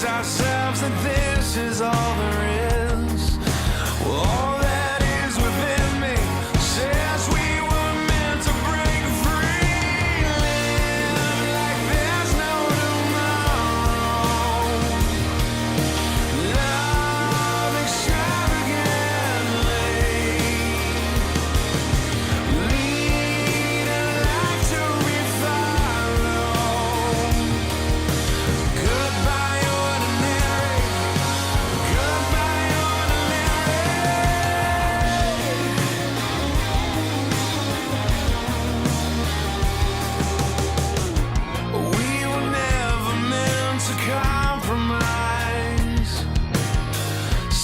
Ourselves that this is all there is. Well, all that is within me says we were meant to break free, live like there's no tomorrow, love extravagantly, lead a life to be followed. Goodbye.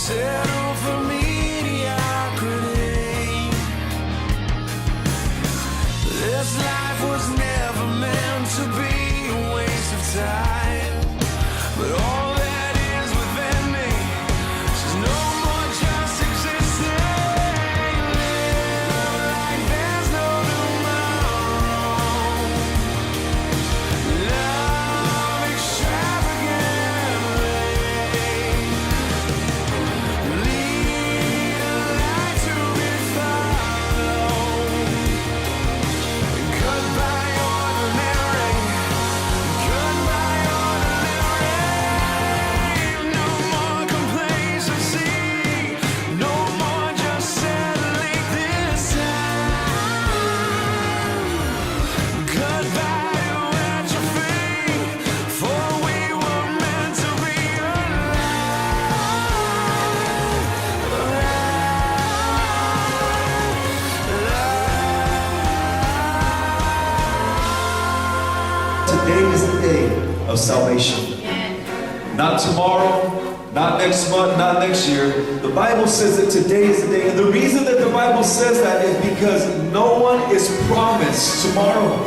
Settle for mediocrity. This life was never meant to be a waste of time. But all that is within me says no more just existing. Live like there's no tomorrow. Love extravagantly. Today is the day of salvation. Not tomorrow, not next month, not next year. The Bible says that today is the day. And the reason that the Bible says that is because no one is promised tomorrow.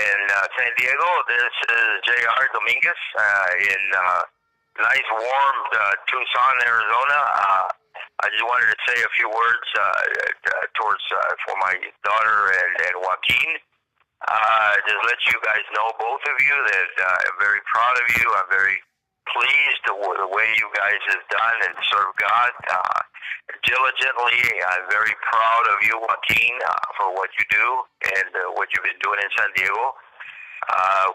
In San Diego. This is J.R. Dominguez in nice, warm Tucson, Arizona. I just wanted to say a few words towards for my daughter and Joaquin. Just let you guys know, both of you, that I'm very proud of you. I'm very pleased with the way you guys have done and served God diligently. I'm very proud of you, Joaquin, for what you do and what you've been doing in San Diego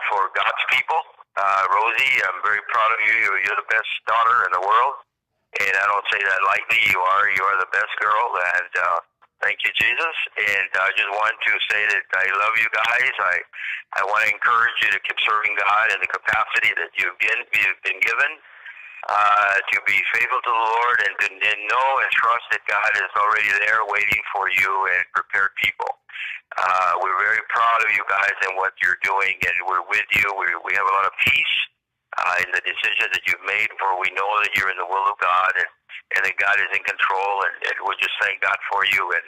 for God's people. Rosie, I'm very proud of you. You're the best daughter in the world, and I don't say that lightly. You are the best girl, and thank you, Jesus. And I just want to say that I love you guys. I want to encourage you to keep serving God in the capacity that you've been given. to be faithful to the Lord and to know and trust that God is already there waiting for you and prepared people. We're very proud of you guys and what you're doing, and we're with you. We have a lot of peace in the decisions that you've made, for we know that you're in the will of God, and that God is in control, and we're just thank God for you. And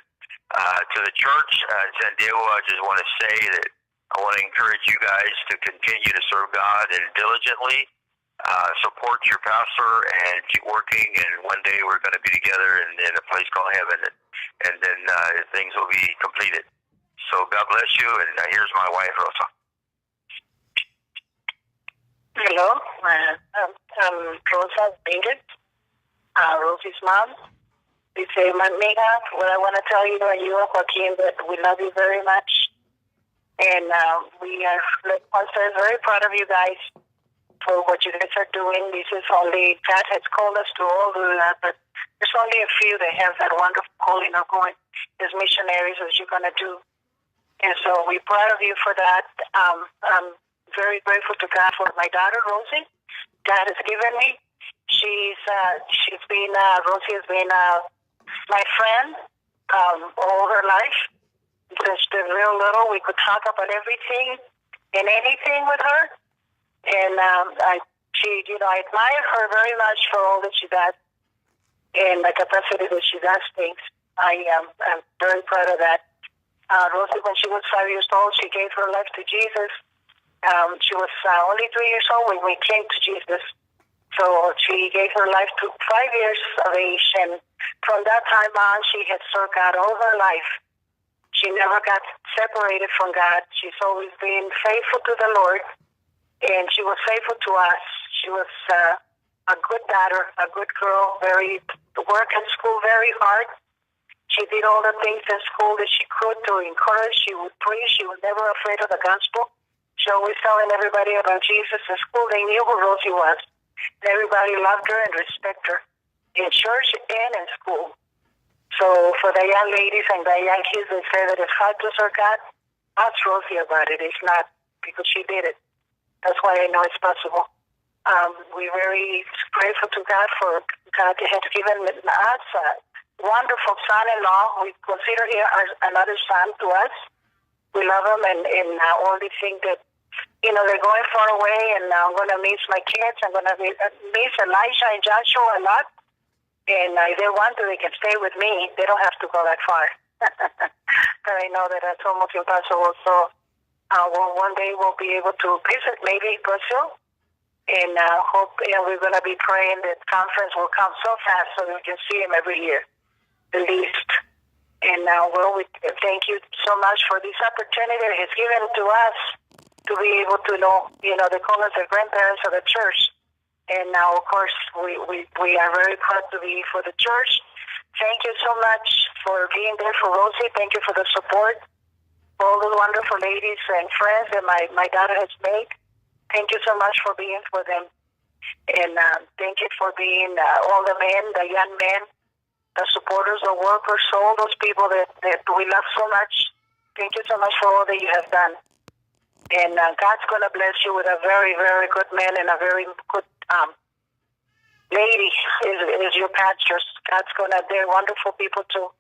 to the church in San Diego, I just want to say that I want to encourage you guys to continue to serve God and diligently support your pastor and keep working, and one day we're going to be together in a place called heaven, and then things will be completed. So God bless you, and here's my wife, Rosa. Hello, I'm Rosa Bingett, Rosie's mom. We say, Mamiga, what I want to tell you and you and Joaquin, that we love you very much. And we are also very proud of you guys for what you guys are doing. This is only, God has called us to all do that, but there's only a few that have that wonderful calling of going as missionaries as you're going to do. And so we're proud of you for that. I'm very grateful to God for my daughter, Rosie. God has given me. She's been, Rosie has been my friend all her life. Since she's been real little, we could talk about everything and anything with her. And I admire her very much for all that she does and the capacity that she does things. I'm very proud of that. Rosie, when she was 5 years old, she gave her life to Jesus. She was only 3 years old when we came to Jesus. So she gave her life to 5 years of age, and from that time on, she had served God all her life. She never got separated from God. She's always been faithful to the Lord, and she was faithful to us. She was a good daughter, a good girl, work at school very hard. She did all the things in school that she could to encourage. She would preach. She was never afraid of the gospel. She always telling everybody about Jesus in school. They knew who Rosie was. Everybody loved her and respected her in church and in school. So for the young ladies and the young kids that say that it's hard to serve God, ask Rosie about it. It's not, because she did it. That's why I know it's possible. We're very grateful to God for God has given us wonderful son-in-law. We consider him as another son to us. We love him, and only think that, they're going far away, and I'm going to miss my kids. I'm going to miss Elijah and Joshua a lot. And if they want to, they can stay with me. They don't have to go that far. But I know that that's almost impossible. So one day we'll be able to visit maybe Brazil. And hope we're going to be praying that conference will come so fast so we can see him every year. The least. And we thank you so much for this opportunity that He's given to us to be able to know, they call us the grandparents of the church. And now, of course, we are very proud to be for the church. Thank you so much for being there for Rosie. Thank you for the support, all the wonderful ladies and friends that my daughter has made. Thank you so much for being for them. And thank you for being all the men, the young men, the supporters, the workers, all those people that we love so much. Thank you so much for all that you have done. And God's going to bless you with a very, very good man and a very good lady is your pastors. They're wonderful people too.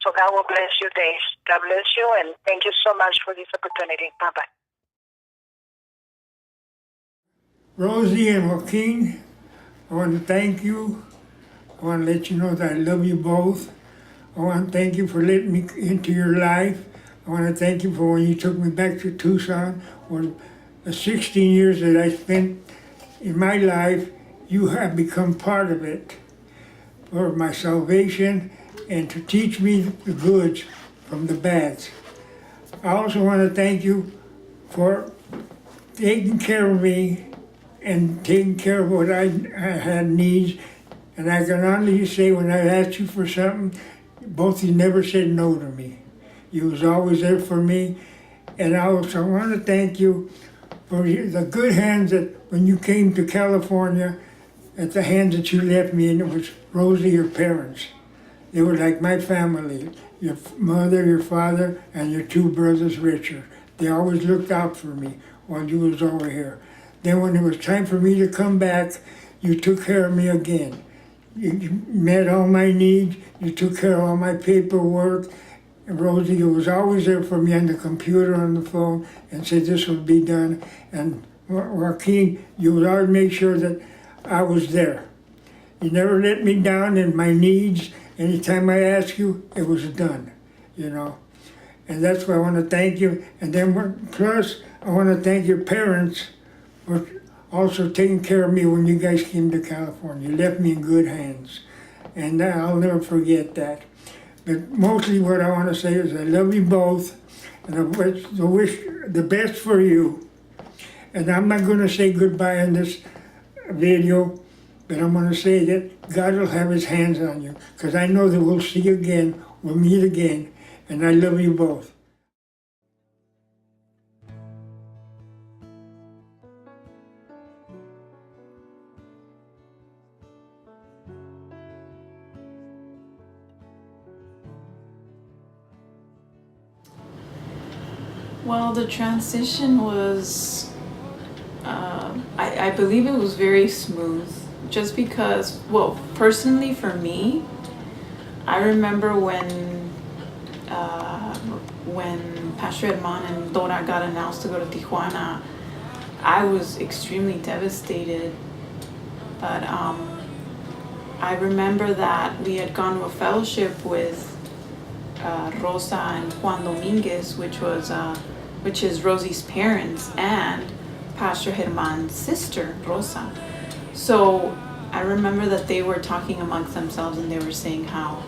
So God will bless your days. God bless you, and thank you so much for this opportunity. Bye-bye. Rosie and Joaquin, I want to thank you. I want to let you know that I love you both. I want to thank you for letting me into your life. I want to thank you for when you took me back to Tucson. For the 16 years that I spent in my life, you have become part of it for my salvation and to teach me the goods from the bads. I also want to thank you for taking care of me and taking care of what I had needs. And I can honestly say, when I asked you for something, both of you never said no to me. You was always there for me. And I also want to thank you for the good hands that when you came to California, at the hands that you left me in. It was Rosie, your parents. They were like my family. Your mother, your father, and your two brothers, Richard. They always looked out for me while you was over here. Then when it was time for me to come back, you took care of me again. You met all my needs, you took care of all my paperwork. And Rosie, you was always there for me on the computer, on the phone, and said this would be done. And Joaquin, you would always make sure that I was there. You never let me down in my needs. Anytime I asked you, it was done, you know. And that's why I want to thank you. And then plus, I want to thank your parents for also taking care of me when you guys came to California. You left me in good hands. And I'll never forget that. But mostly what I want to say is I love you both. And I wish the best for you. And I'm not going to say goodbye in this video, but I'm going to say that God will have his hands on you. Because I know that we'll see you again, we'll meet again. And I love you both. Well, the transition was, I believe it was very smooth, just because, well, personally for me, I remember when Pastor Herman and Dora got announced to go to Tijuana, I was extremely devastated. But I remember that we had gone to a fellowship with Rosa and Juan Dominguez, which is Rosie's parents and Pastor Herman's sister, Rosa. So I remember that they were talking amongst themselves and they were saying how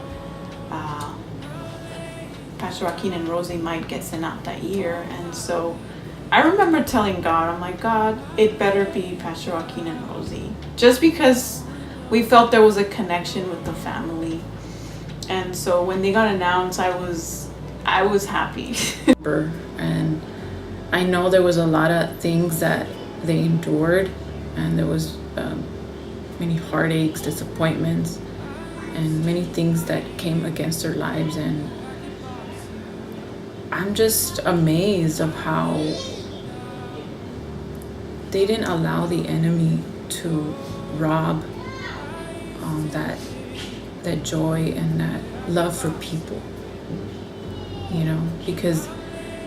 Pastor Joaquin and Rosie might get sent out that year. And so I remember telling God, I'm like, God, it better be Pastor Joaquin and Rosie. Just because we felt there was a connection with the family. And so when they got announced, I was happy. And I know there was a lot of things that they endured, and there was many heartaches, disappointments, and many things that came against their lives. And I'm just amazed of how they didn't allow the enemy to rob that joy and that love for people, you know, because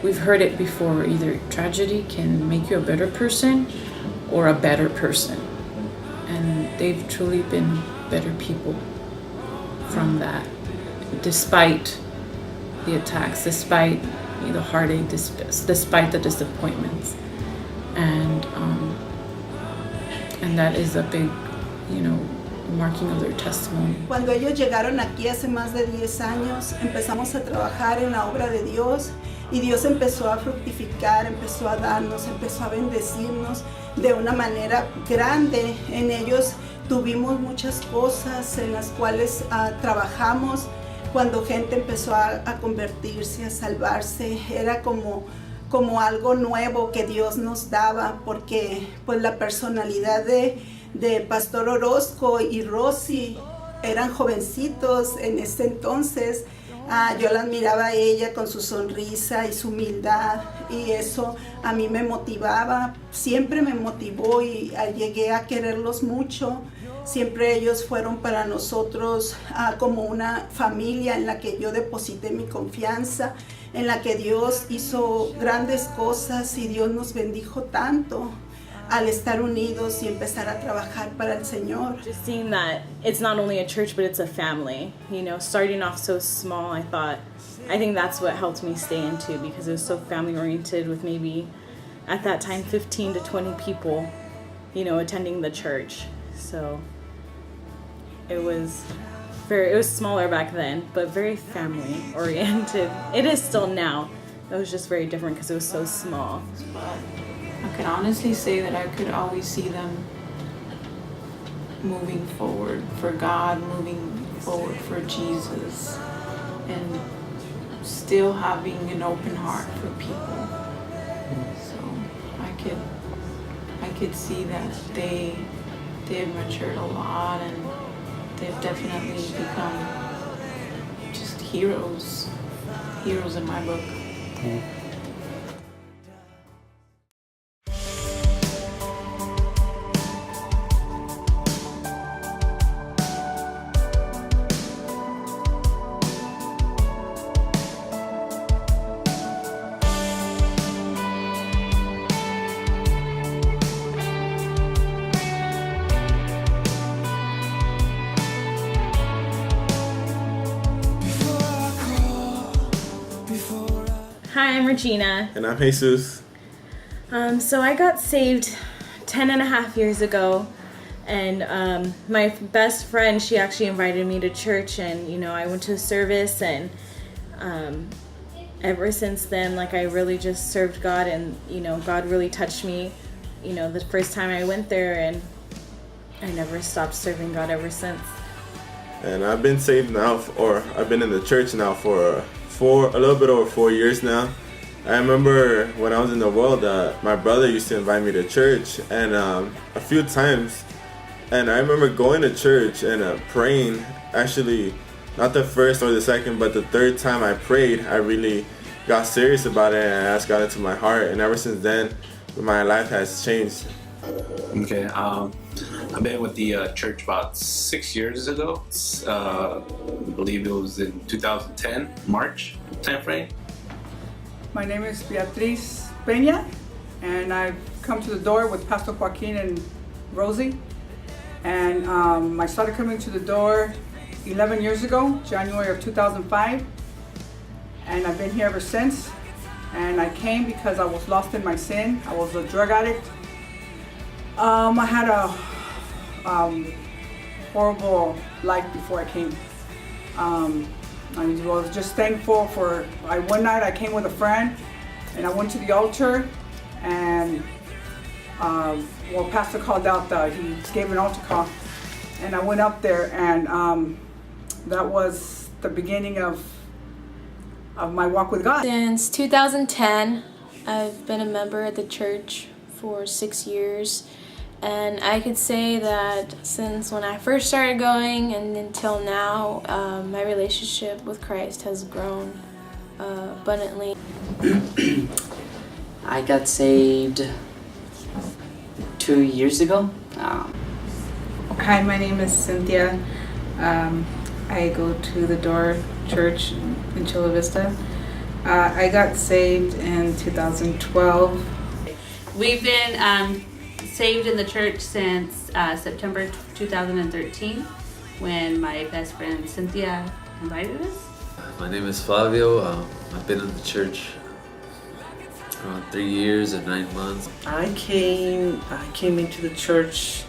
we've heard it before, either tragedy can make you a better person or a better person, and they've truly been better people from that, despite the attacks, despite the heartache, despite the disappointments, and that is a big, marking of their testimony. Cuando ellos llegaron aquí hace más de 10 años, empezamos a trabajar en la obra de Dios y Dios empezó a fructificar, empezó a darnos, empezó a bendecirnos de una manera grande. En ellos tuvimos muchas cosas en las cuales trabajamos. Cuando gente empezó a convertirse, a salvarse, era como algo nuevo que Dios nos daba, porque pues la personalidad de Pastor Orosco y Rosy eran jovencitos en ese entonces. Yo la admiraba a ella con su sonrisa y su humildad, y eso a mí me motivaba, siempre me motivó, y llegué a quererlos mucho. Siempre ellos fueron para nosotros como una familia en la que yo deposité mi confianza, en la que Dios hizo grandes cosas y Dios nos bendijo tanto al estar unidos y empezar a trabajar para el Señor. Just seeing that it's not only a church, but it's a family. Starting off so small, I think that's what helped me stay into, because it was so family oriented, with maybe at that time 15 to 20 people, attending the church. So it was smaller back then, but very family oriented. It is still now. It was just very different because it was so small. I can honestly say that I could always see them moving forward for God, moving forward for Jesus, and still having an open heart for people. So I could see that they have matured a lot, and they've definitely become just heroes in my book. Yeah. Hi, I'm Regina. And I'm Jesus. So I got saved 10 and a half years ago. And my best friend, she actually invited me to church, and I went to a service, and ever since then, like, I really just served God, and God really touched me the first time I went there, and I never stopped serving God ever since. And I've been saved now, or I've been in the church now for a little bit over 4 years now. I remember when I was in the world, my brother used to invite me to church, and a few times. And I remember going to church and praying. Actually, not the first or the second, but the third time I prayed, I really got serious about it, and I asked God into my heart. And ever since then, my life has changed. Okay, I've been with the church about 6 years ago. I believe it was in 2010, March timeframe. My name is Beatriz Peña, and I've come to the door with Pastor Joaquin and Rosie. And I started coming to the door 11 years ago, January of 2005. And I've been here ever since. And I came because I was lost in my sin. I was a drug addict. I had a horrible life before I came. I was just thankful for, one night I came with a friend, and I went to the altar, and Pastor called out, he gave an altar call, and I went up there, and that was the beginning of my walk with God. Since 2010, I've been a member of the church for 6 years, and I could say that since when I first started going and until now, my relationship with Christ has grown abundantly. I got saved 2 years ago. Hi, my name is Cynthia. I go to the Door Church in Chula Vista. I got saved in 2012. We've been saved in the church since September 2013, when my best friend Cynthia invited us. My name is Flavio. I've been in the church around 3 years and 9 months. I came into the church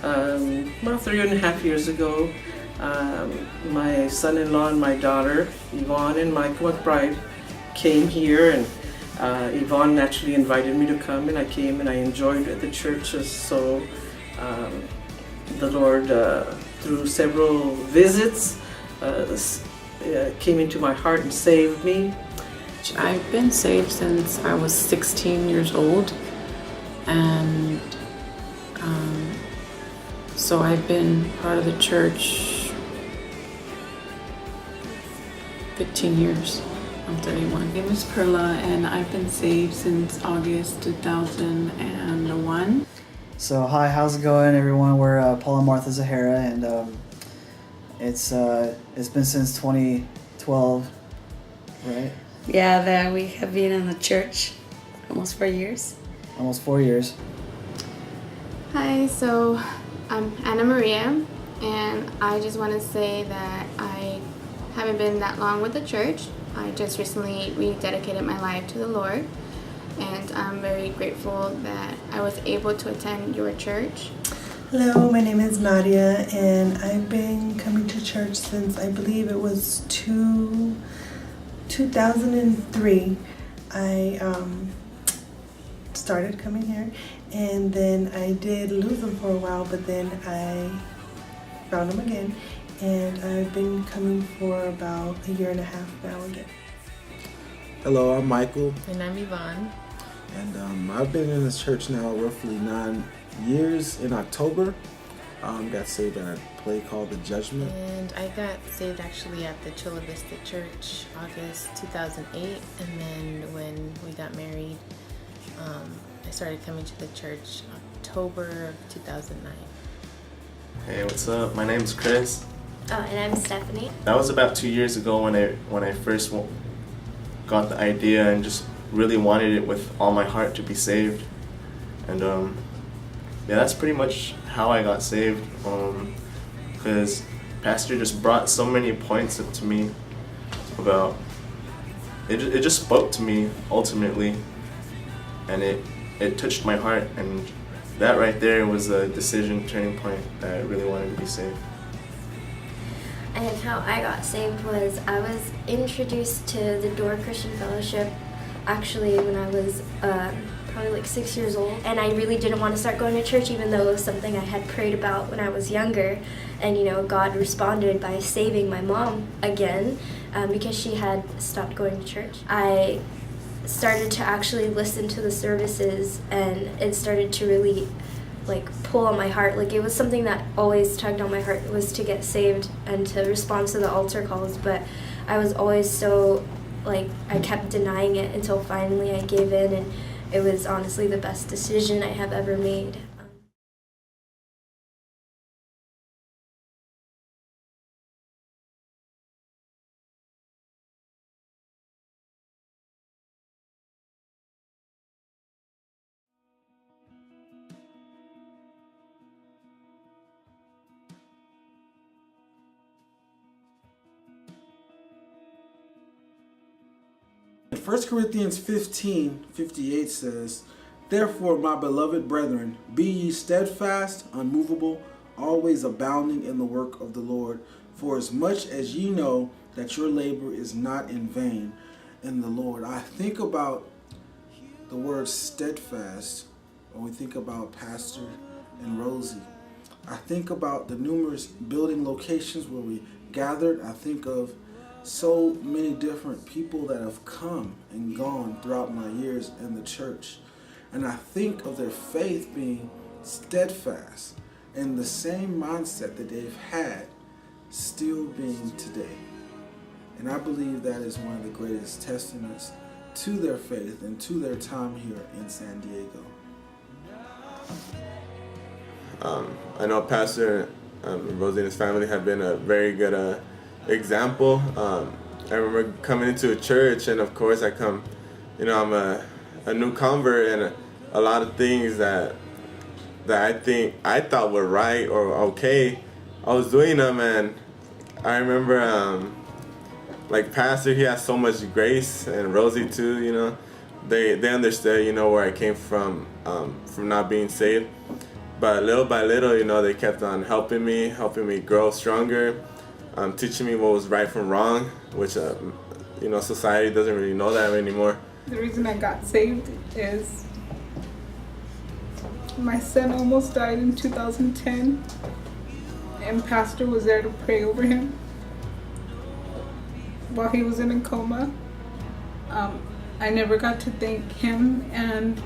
about 3.5 years ago. My son-in-law and my daughter, Yvonne and Michael McBride, came here, and Yvonne actually invited me to come, and I came, and I enjoyed the church. So the Lord, through several visits, came into my heart and saved me. I've been saved since I was 16 years old, and so I've been part of the church 15 years. I'm 31. My name is Perla, and I've been saved since August 2001. So hi, how's it going, everyone? We're Paul and Martha Zahara, and it's been since 2012, right? Yeah, that we have been in the church almost 4 years. Almost 4 years. Hi, so I'm Anna Maria, and I just want to say that I haven't been that long with the church. I just recently rededicated my life to the Lord, and I'm very grateful that I was able to attend your church. Hello, my name is Nadia, and I've been coming to church since I believe it was 2003. I started coming here, and then I did lose them for a while, but then I found them again, and I've been coming for about 1.5 years now again. Hello, I'm Michael. And I'm Yvonne. And I've been in this church now roughly 9 years. In October, got saved at a play called The Judgment. And I got saved actually at the Chula Vista Church August 2008, and then when we got married, I started coming to the church October of 2009. Hey, what's up? My name's Chris. Oh, and I'm Stephanie. That was about 2 years ago when I first got the idea and just really wanted it with all my heart to be saved. And yeah, that's pretty much how I got saved. Because Pastor just brought so many points up to me about it just spoke to me ultimately, and it touched my heart, and that right there was a decision turning point that I really wanted to be saved. And how I got saved was I was introduced to the Door Christian Fellowship actually when I was probably like 6 years old, and I really didn't want to start going to church even though it was something I had prayed about when I was younger. And God responded by saving my mom again because she had stopped going to church. I started to actually listen to the services, and it started to really pull on my heart. It was something that always tugged on my heart, was to get saved and to respond to the altar calls, but I was always so I kept denying it until finally I gave in, and it was honestly the best decision I have ever made. In 1 Corinthians 15:58 says, "Therefore, my beloved brethren, be ye steadfast, unmovable, always abounding in the work of the Lord, for as much as ye know that your labor is not in vain in the Lord." I think about the word steadfast when we think about Pastor and Rosie. I think about the numerous building locations where we gathered. I think of so many different people that have come and gone throughout my years in the church. And I think of their faith being steadfast and the same mindset that they've had still being today. And I believe that is one of the greatest testaments to their faith and to their time here in San Diego. I know Pastor Rosie and his family have been a very good example. I remember coming into a church, and of course I come, I'm a new convert, and a lot of things that I thought were right or okay, I was doing them. And I remember Pastor, he has so much grace, and Rosie too, they understood, where I came from not being saved. But little by little, they kept on helping me grow stronger, teaching me what was right from wrong, which, society doesn't really know that anymore. The reason I got saved is my son almost died in 2010, and Pastor was there to pray over him while he was in a coma. I never got to thank him, and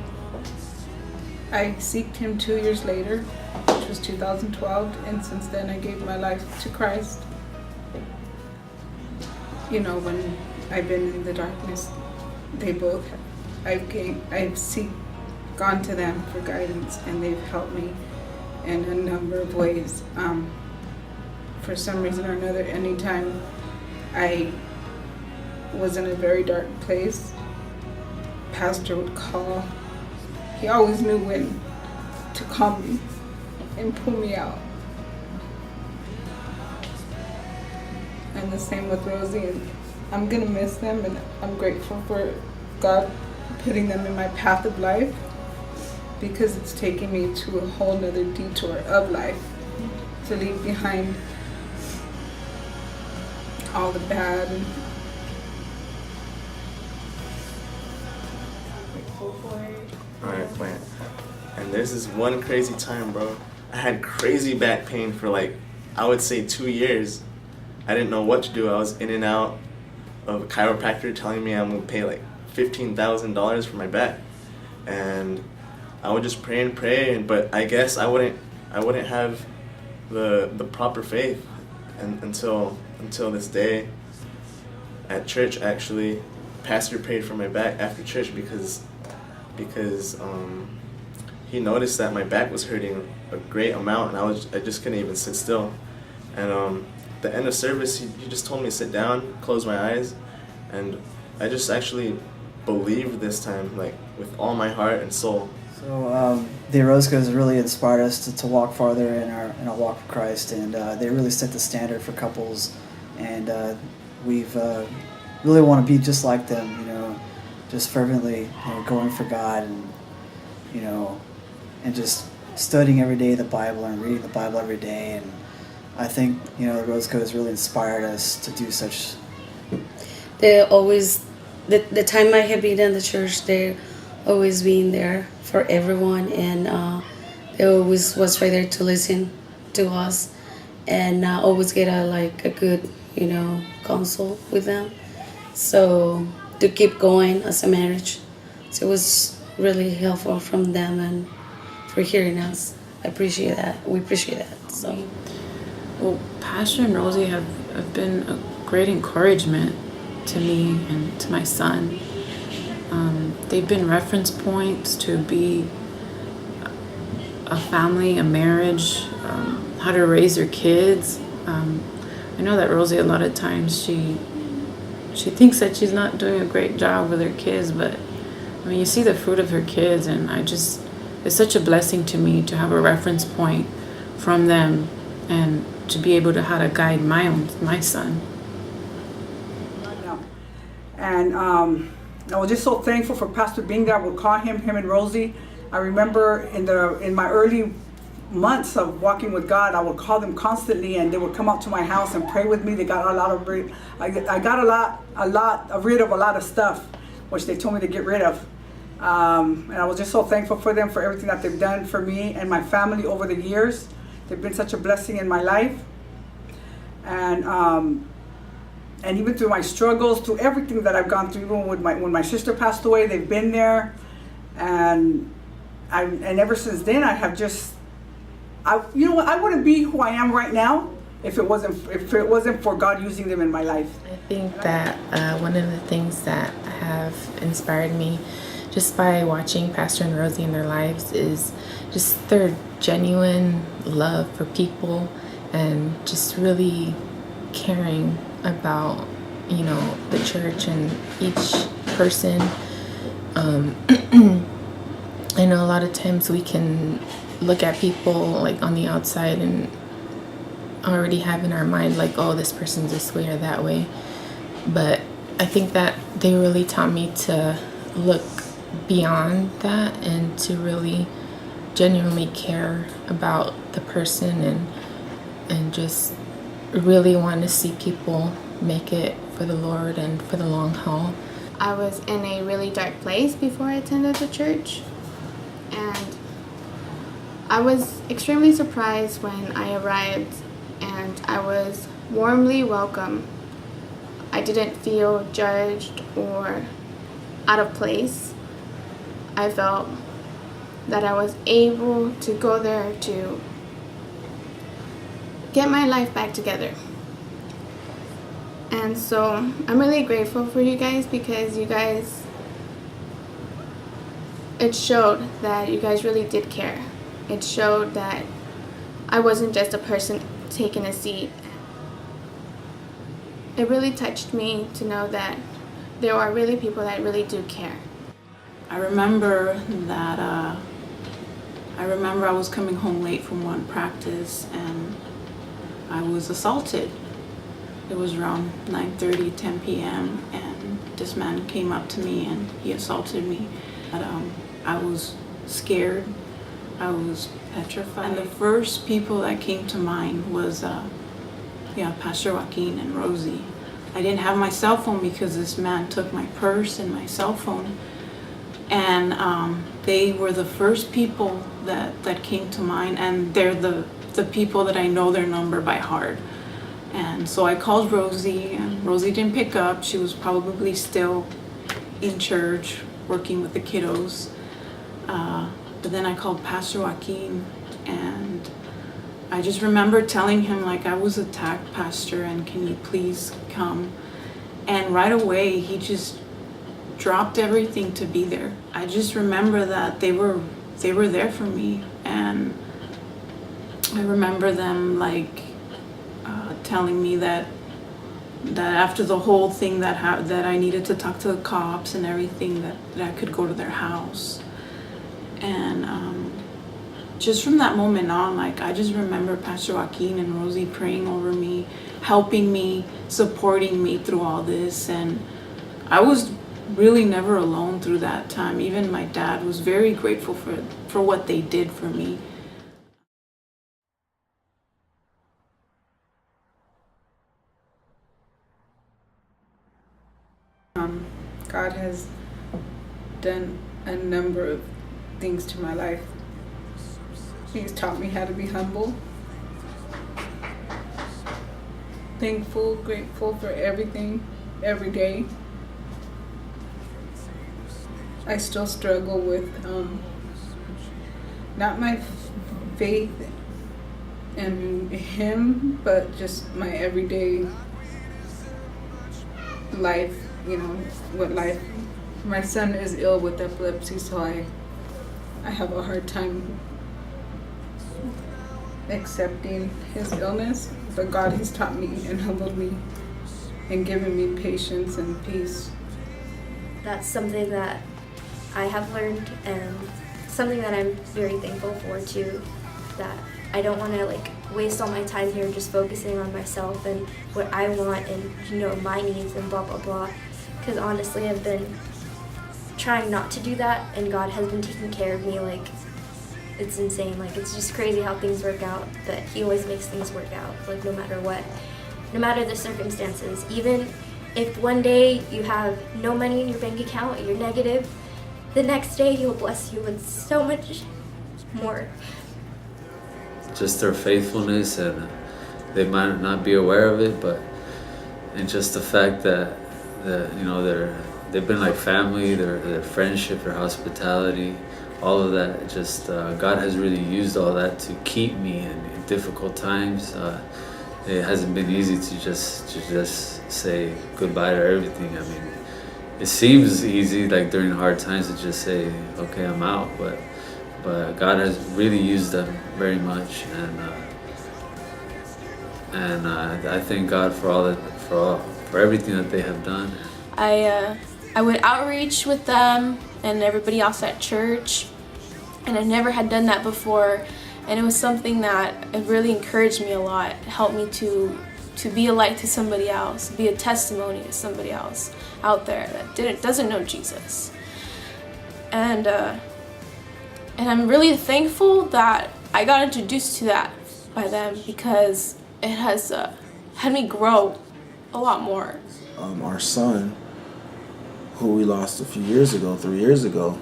I seeked him 2 years later, which was 2012, and since then I gave my life to Christ. When I've been in the darkness, I've gone to them for guidance, and they've helped me in a number of ways. For some reason or another, anytime I was in a very dark place, Pastor would call. He always knew when to call me and pull me out. And the same with Rosie, and I'm gonna miss them, and I'm grateful for God putting them in my path of life, because it's taken me to a whole nother detour of life to leave behind all the bad and Alright, and there's this one crazy time, bro. I had crazy back pain for I would say 2 years. I didn't know what to do. I was in and out of a chiropractor telling me I'm gonna pay $15,000 for my back, and I would just pray, but I guess I wouldn't have the proper faith, and until this day at church. Actually, Pastor prayed for my back after church because he noticed that my back was hurting a great amount, and I just couldn't even sit still. And the end of service, he just told me to sit down, close my eyes, and I just actually believed this time, with all my heart and soul. So the Oroscos really inspired us to walk farther in our walk with Christ, and they really set the standard for couples. And we've really want to be just like them, you know, just fervently, you know, going for God and, you know, and just studying every day the Bible and reading the Bible every day. And I think, you know, the Orosco has really inspired us to do such. They're always, the time I have been in the church, they're always being there for everyone, and they always was right there to listen to us, and always get a good, you know, counsel with them. So to keep going as a marriage, so it was really helpful from them and for hearing us. I appreciate that. We appreciate that. So, well, Pastor and Rosie have been a great encouragement to me and to my son. They've been reference points to be a family, a marriage, how to raise their kids. I know that Rosie, a lot of times she thinks that she's not doing a great job with her kids, but I mean, you see the fruit of her kids, and it's such a blessing to me to have a reference point from them and to be able to how to guide my son. And I was just so thankful for Pastor being there. I would call him and Rosie. I remember in my early months of walking with God, I would call them constantly, and they would come out to my house and pray with me. They got I got rid of a lot of stuff, which they told me to get rid of. And I was just so thankful for them, for everything that they've done for me and my family over the years. They've been such a blessing in my life. And even through my struggles, through everything that I've gone through, even when my sister passed away, they've been there. And ever since then, I have just, you know what, I wouldn't be who I am right now if it wasn't for God using them in my life. I think that one of the things that have inspired me just by watching Pastor and Rosie in their lives is just their genuine love for people and just really caring about, you know, the church and each person. I know a lot of times we can look at people like on the outside and already have in our mind like, oh, this person's this way or that way. But I think that they really taught me to look beyond that and to really genuinely care about the person and just really want to see people make it for the Lord and for the long haul. I was in a really dark place before I attended the church, and I was extremely surprised when I arrived, and I was warmly welcomed. I didn't feel judged or out of place. I felt that I was able to go there to get my life back together. And so I'm really grateful for you guys, because it showed that you guys really did care. It showed that I wasn't just a person taking a seat. It really touched me to know that there are really people that really do care. I remember that I was coming home late from one practice and I was assaulted. It was around 9:30, 10 p.m. and this man came up to me and he assaulted me. But, I was scared. I was petrified. And the first people that came to mind was Pastor Joaquin and Rosie. I didn't have my cell phone because this man took my purse and my cell phone. And they were the first people that came to mind, and they're the people that I know their number by heart. And so I called Rosie, and Rosie didn't pick up. She was probably still in church working with the kiddos. But then I called Pastor Joaquin, and I just remember telling him, like, I was attacked, Pastor, and can you please come? And right away, he just dropped everything to be there. I just remember that they were there for me, and I remember them telling me that after the whole thing that I needed to talk to the cops and everything, that I could go to their house. And just from that moment on, like, I just remember Pastor Joaquin and Rosie praying over me, helping me, supporting me through all this. And I was really never alone through that time. Even my dad was very grateful for what they did for me. God has done a number of things to my life. He's taught me how to be humble, thankful, grateful for everything, every day. I still struggle with not my faith in Him, but just my everyday life, what life. My son is ill with epilepsy, so I have a hard time accepting his illness, but God has taught me and humbled me and given me patience and peace. That's something that I have learned, and something that I'm very thankful for too, that I don't want to waste all my time here just focusing on myself and what I want and my needs and blah blah blah, because honestly I've been trying not to do that, and God has been taking care of me. It's insane. It's just crazy how things work out, that He always makes things work out, no matter what, no matter the circumstances. Even if one day you have no money in your bank account, you're negative, the next day He'll bless you with so much more. Just their faithfulness, and they might not be aware of it, but and just the fact that they've been like family, their friendship, their hospitality, all of that. Just God has really used all that to keep me in difficult times. It hasn't been easy to just say goodbye to everything. I mean, it seems easy during hard times to just say, okay, I'm out, but God has really used them very much, and I thank God for everything that they have done. I would outreach with them and everybody else at church, and I never had done that before, and it was something that it really encouraged me a lot. It helped me to be a light to somebody else, be a testimony to somebody else out there that doesn't know Jesus. And I'm really thankful that I got introduced to that by them, because it has had me grow a lot more. Our son, who we lost a few years ago, 3 years ago,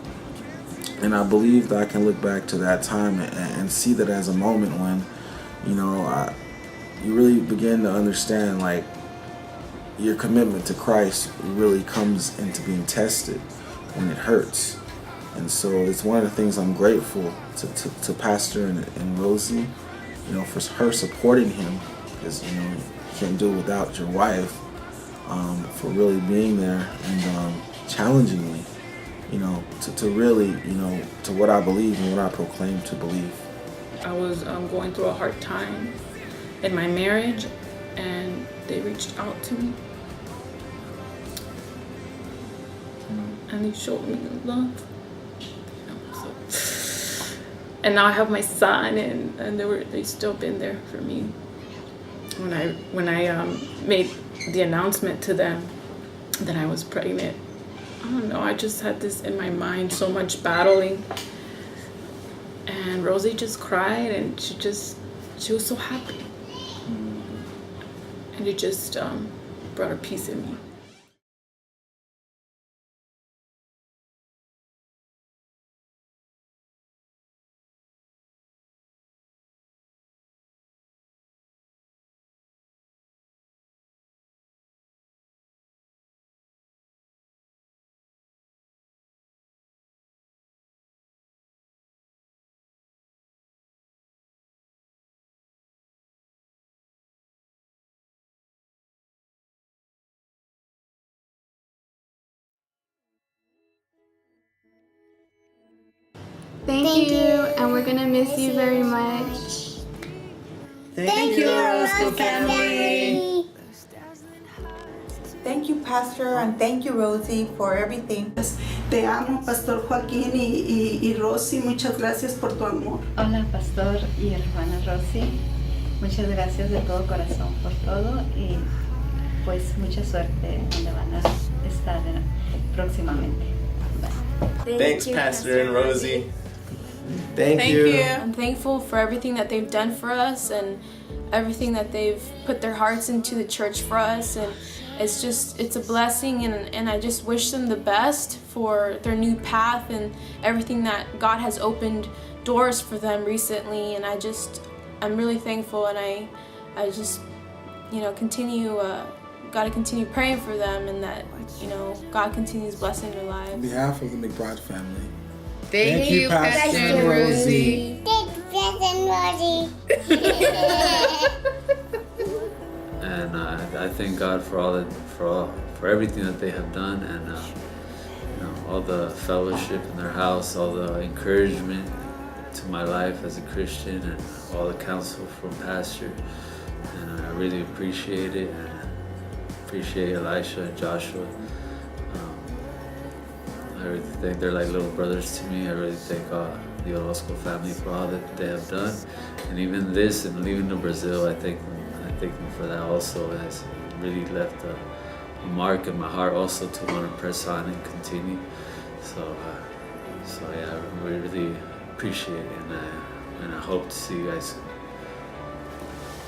and I believe that I can look back to that time and see that as a moment when, you really begin to understand your commitment to Christ really comes into being tested when it hurts. And so it's one of the things I'm grateful to Pastor and Rosie, for her supporting him, because you can't do it without your wife, for really being there and challenging me, to really, to what I believe and what I proclaim to believe. I was going through a hard time in my marriage, and they reached out to me, and they showed me love. And now I have my son, and they still been there for me. When I made the announcement to them that I was pregnant, I don't know, I just had this in my mind, so much battling. And Rosie just cried, and she was so happy. And it just brought a peace in me. Thank you, and we're gonna miss you very much. Thank you, Orosco family. Thank you, Pastor, and thank you, Rosie, for everything. Te amo, Pastor Joaquín y Rosy, muchas gracias por tu amor. Hola, Pastor y hermana Rosy. Muchas gracias de todo corazón por todo y pues mucha suerte donde van a estar próximamente. Bye. Thanks, Pastor and Rosie. Thank you. I'm thankful for everything that they've done for us and everything that they've put their hearts into the church for us, and it's a blessing, and I just wish them the best for their new path and everything that God has opened doors for them recently, and I'm really thankful, and I just gotta continue praying for them, and that God continues blessing their lives. On behalf of the McBride family, Thank you, Pastor and Rosie. Thank you, Pastor and Rosie. And I thank God for everything that they have done, and all the fellowship in their house, all the encouragement to my life as a Christian, and all the counsel from Pastor. And I really appreciate it, and appreciate Elisha and Joshua. I really think they're like little brothers to me. I really thank the Orosco family for all that they have done, and even this and leaving to Brazil, I thank them for that also. It has really left a mark in my heart also to want to press on and continue. So yeah, I really appreciate it, and I hope to see you guys soon.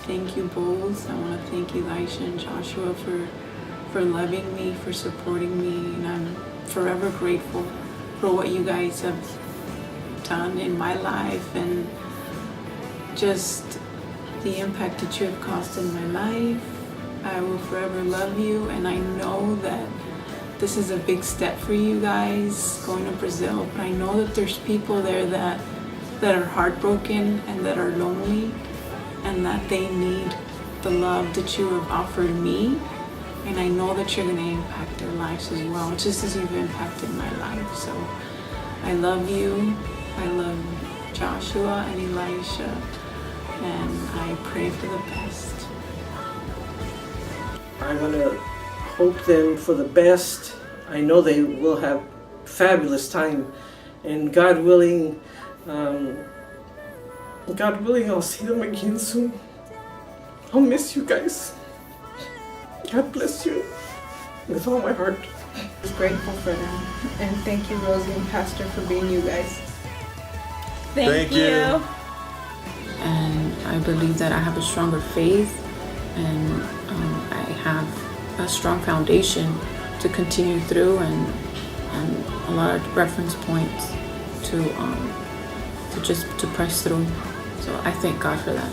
Thank you both. I want to thank Elisha and Joshua for loving me, for supporting me, and I'm forever grateful for what you guys have done in my life and just the impact that you have caused in my life. I will forever love you, and I know that this is a big step for you guys going to Brazil, but I know that there's people there that are heartbroken and that are lonely, and that they need the love that you have offered me, and I know that you're going to impact their lives as well, just as you've impacted my life. So I love you. I love Joshua and Elisha, and I pray for the best. I want to hope them for the best. I know they will have fabulous time, and God willing, I'll see them again soon. I'll miss you guys. God bless you with all my heart. I'm grateful for them, and thank you, Rosie and Pastor, for being you guys. Thank you. And I believe that I have a stronger faith, and I have a strong foundation to continue through, and a lot of reference points to press through. So I thank God for that.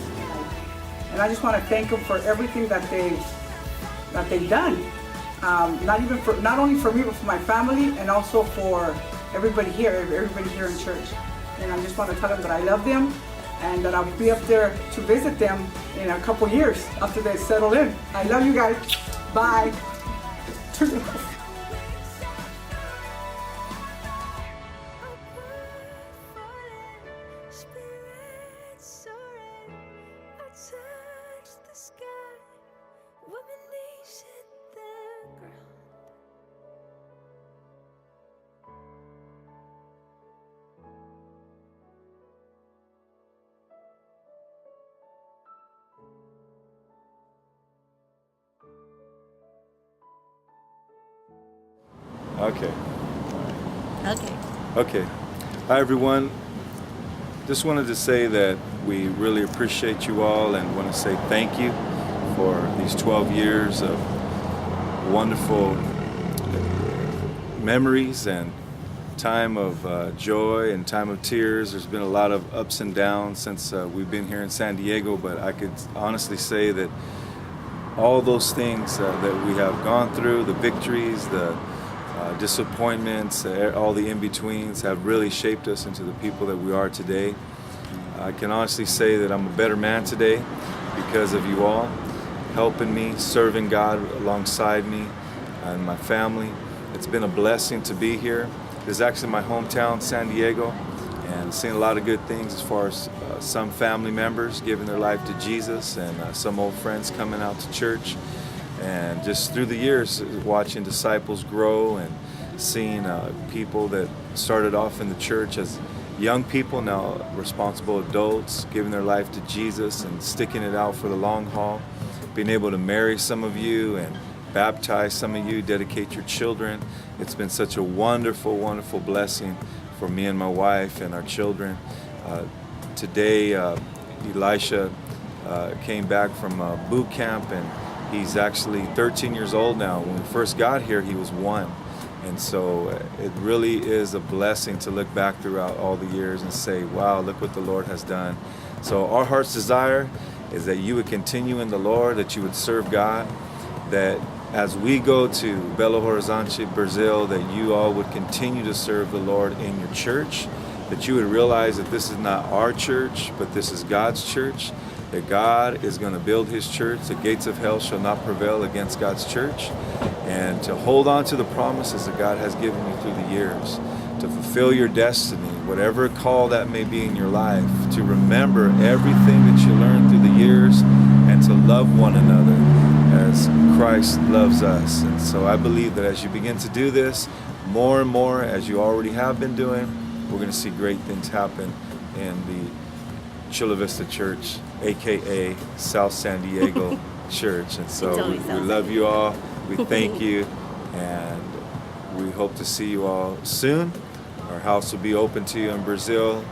And I just want to thank them for everything that they've done. Not only for me, but for my family, and also for everybody here in church. And I just want to tell them that I love them, and that I'll be up there to visit them in a couple years after they settle in. I love you guys. Bye. Okay. Okay. Hi, everyone. Just wanted to say that we really appreciate you all, and want to say thank you for these 12 years of wonderful memories and time of joy and time of tears. There's been a lot of ups and downs since we've been here in San Diego, but I could honestly say that all those things that we have gone through, the victories, the disappointments, all the in-betweens have really shaped us into the people that we are today. I can honestly say that I'm a better man today because of you all helping me, serving God alongside me and my family. It's been a blessing to be here. It's actually my hometown, San Diego, and seen a lot of good things as far as some family members giving their life to Jesus, and some old friends coming out to church. And just through the years, watching disciples grow and seeing people that started off in the church as young people, now responsible adults, giving their life to Jesus and sticking it out for the long haul, being able to marry some of you and baptize some of you, dedicate your children. It's been such a wonderful, wonderful blessing for me and my wife and our children. Today, Elisha came back from boot camp, and he's actually 13 years old now. When we first got here, he was 1. And so it really is a blessing to look back throughout all the years and say, wow, look what the Lord has done. So our heart's desire is that you would continue in the Lord, that you would serve God, that as we go to Belo Horizonte, Brazil, that you all would continue to serve the Lord in your church, that you would realize that this is not our church, but this is God's church, that God is going to build his church. The gates of hell shall not prevail against God's church, and to hold on to the promises that God has given you through the years, to fulfill your destiny, whatever call that may be in your life, to remember everything that you learned through the years, and to love one another as Christ loves us. And so I believe that as you begin to do this more and more, as you already have been doing, we're going to see great things happen in the Chula Vista Church, aka South San Diego Church. And so we love you all. We thank you, and we hope to see you all soon. Our house will be open to you in Brazil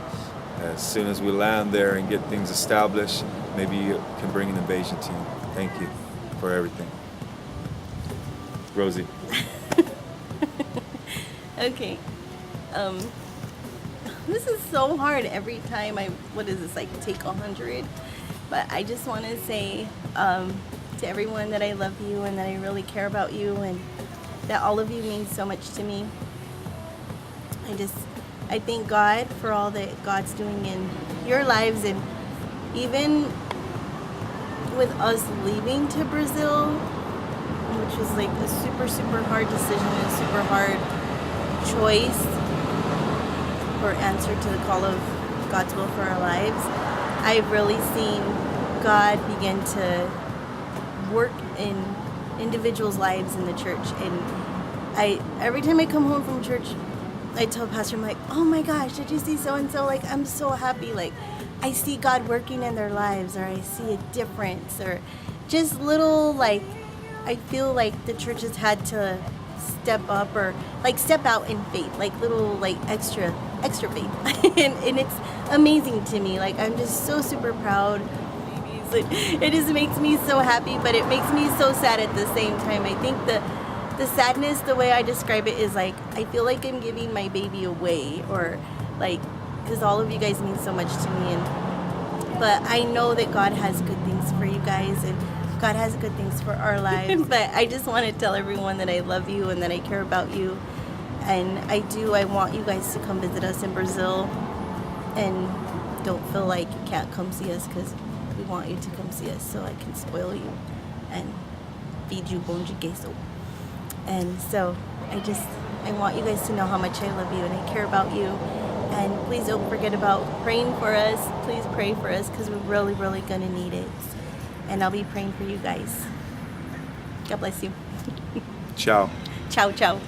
as soon as we land there and get things established. Maybe you can bring an invasion team. Thank you for everything. Rosie. Okay. This is so hard every time take 100. But I just want to say to everyone that I love you and that I really care about you, and that all of you mean so much to me. I thank God for all that God's doing in your lives, and even with us leaving to Brazil, which was like a super, super hard decision, a super hard choice or answer to the call of God's will for our lives. I've really seen God begin to work in individuals' lives in the church, and every time I come home from church, I tell Pastor, I'm like, oh my gosh, did you see so and so? Like, I'm so happy. Like, I see God working in their lives, or I see a difference, or just little, like, I feel like the church has had to step up, or like step out in faith, like little, like extra faith. and it's amazing to me. Like, I'm just so super proud. It just makes me so happy, but it makes me so sad at the same time. I think the sadness, the way I describe it, is like, I feel like I'm giving my baby away, or like, because all of you guys mean so much to me, but I know that God has good things for you guys, and God has good things for our lives. But I just want to tell everyone that I love you and that I care about you, and I want you guys to come visit us in Brazil, and don't feel like you can't come see us, because we want you to come see us so I can spoil you and feed you bom de queso. And so I want you guys to know how much I love you and I care about you. And please don't forget about praying for us. Please pray for us, because we're really, really going to need it. And I'll be praying for you guys. God bless you. Ciao. Ciao, ciao.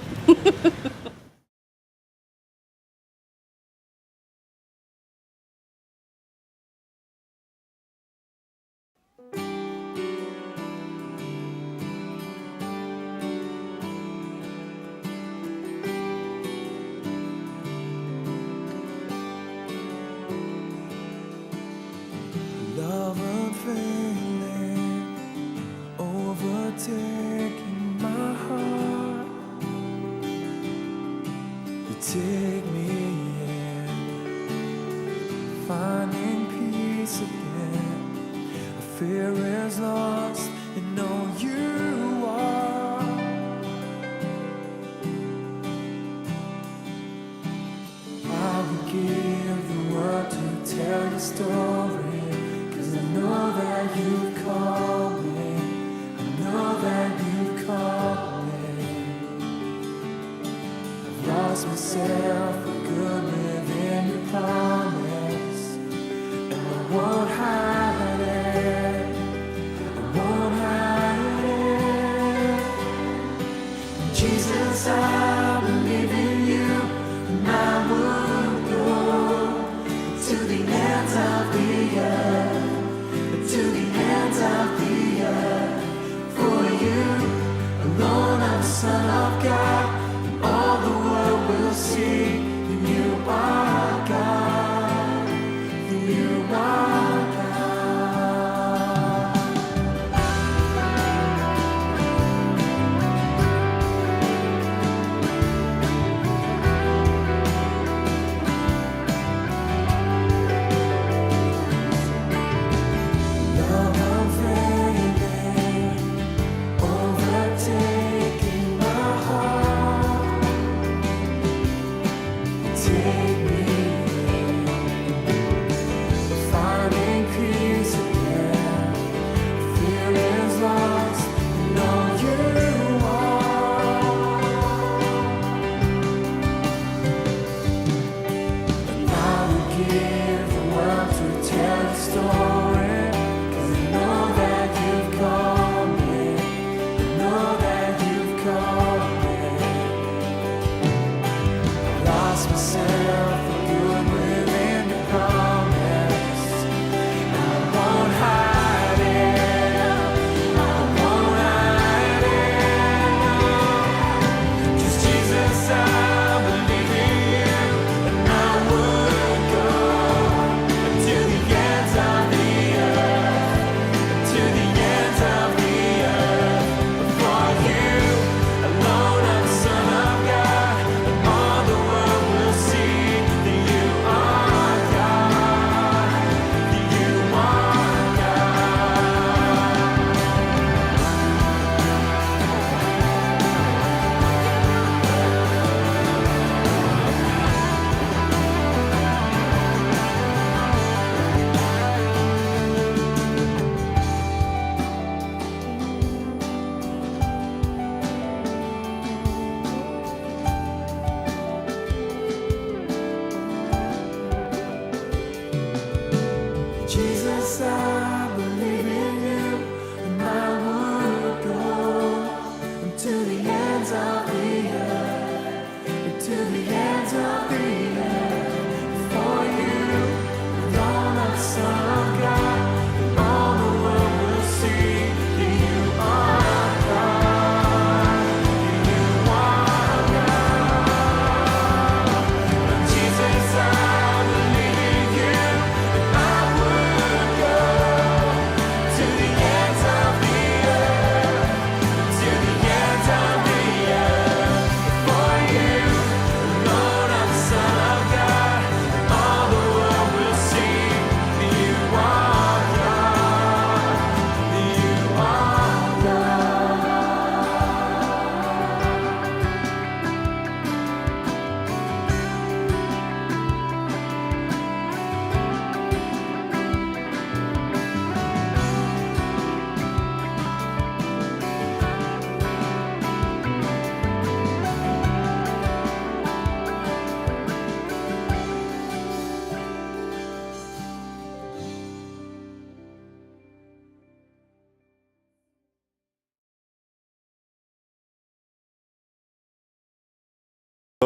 Love unfailing, overtaking my heart. You take me in, finding peace again. The fear is lost in all you are. I will give the world to tell your story. I know that you call me. I know that you call me. I've lost myself for good within your promise, and I won't hide it. I won't hide it. Jesus, I believe.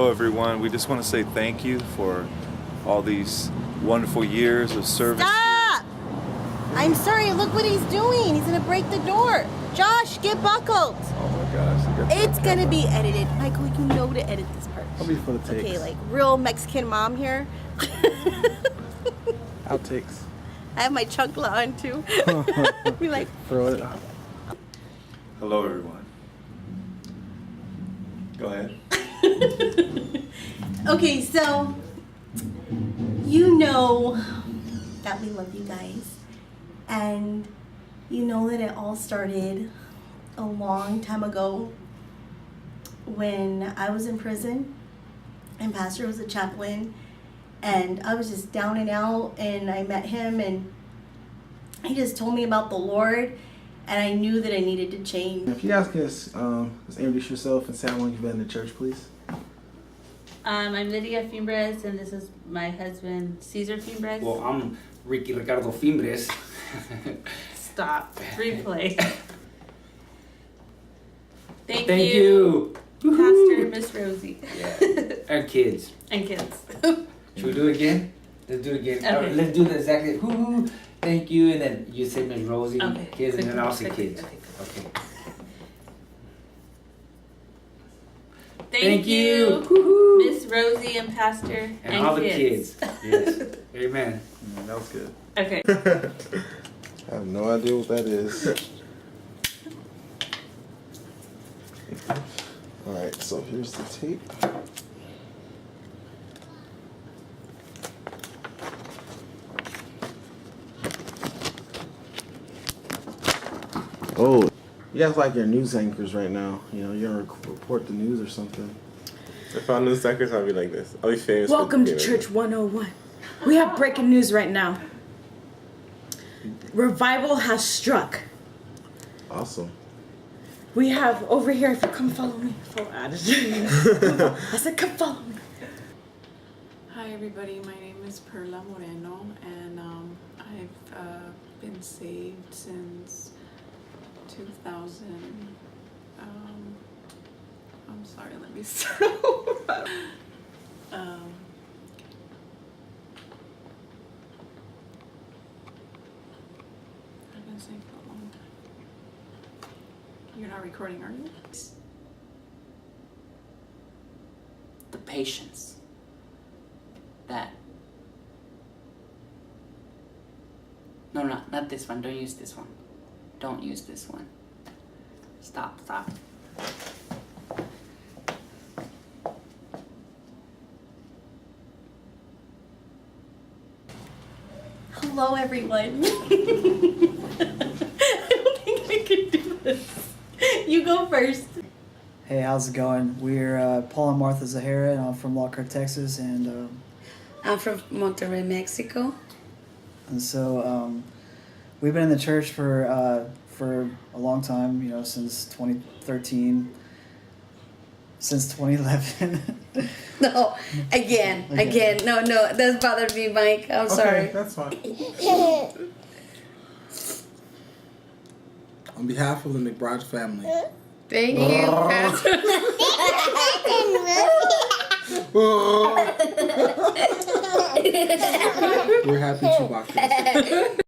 So everyone, we just want to say thank you for all these wonderful years of service. Stop! I'm sorry, look what he's doing. He's gonna break the door. Josh, get buckled. Oh my gosh. It's gonna be edited. Michael, you know to edit this part. I'll be for the takes. Okay, like real Mexican mom here. Outtakes. I have my chunkla on too. Be like, Throw it out. Hello everyone. Go ahead. okay, so you know that we love you guys, and you know that it all started a long time ago when I was in prison and Pastor was a chaplain, and I was just down and out, and I met him and he just told me about the Lord, and I knew that I needed to change. If you guys can just introduce yourself and say how long you've been in the church, please. I'm Lydia Fimbres, and this is my husband, Cesar Fimbres. Well, I'm Ricky Ricardo Fimbres. Stop. Replay. Thank you. Pastor Miss Rosie. Yeah. And kids. And kids. Should we do it again? Let's do it again. Okay. All right, let's do the exactly. Woo-hoo. Thank you, and then you say Miss Rosie, Okay. kids, and then I'll say Okay. kids. Okay. Thank you, Woo-hoo. Miss Rosie and Pastor And all the kids. Yes. Amen. That was good. Okay. I have no idea what that is. Alright, so here's the tape. Oh, you guys like your news anchors right now. You know, you're gonna report the news or something. If I news anchors, I'll be like this. I'll be famous. Welcome to being Church 101. We have breaking news right now. Revival has struck. Awesome. We have over here, if you come follow me. I said, come follow me. Hi everybody, my name is Perla Moreno, and I've been saved since 2000. I'm sorry, let me start over. I've been saved for a long time. You're not recording, are you? The patience. That. No, not this one. Don't use this one. Don't use this one. Stop. Hello, everyone. I don't think I can do this. You go first. Hey, how's it going? We're Paul and Martha Zahara, and I'm from Lockhart, Texas, and I'm from Monterrey, Mexico. And so we've been in the church for a long time, you know, since 2013, since 2011. No, again. No, that's bothered me, Mike. I'm sorry. That's fine. On behalf of the McBride family. Thank you, Pastor. We're happy Chewbacca.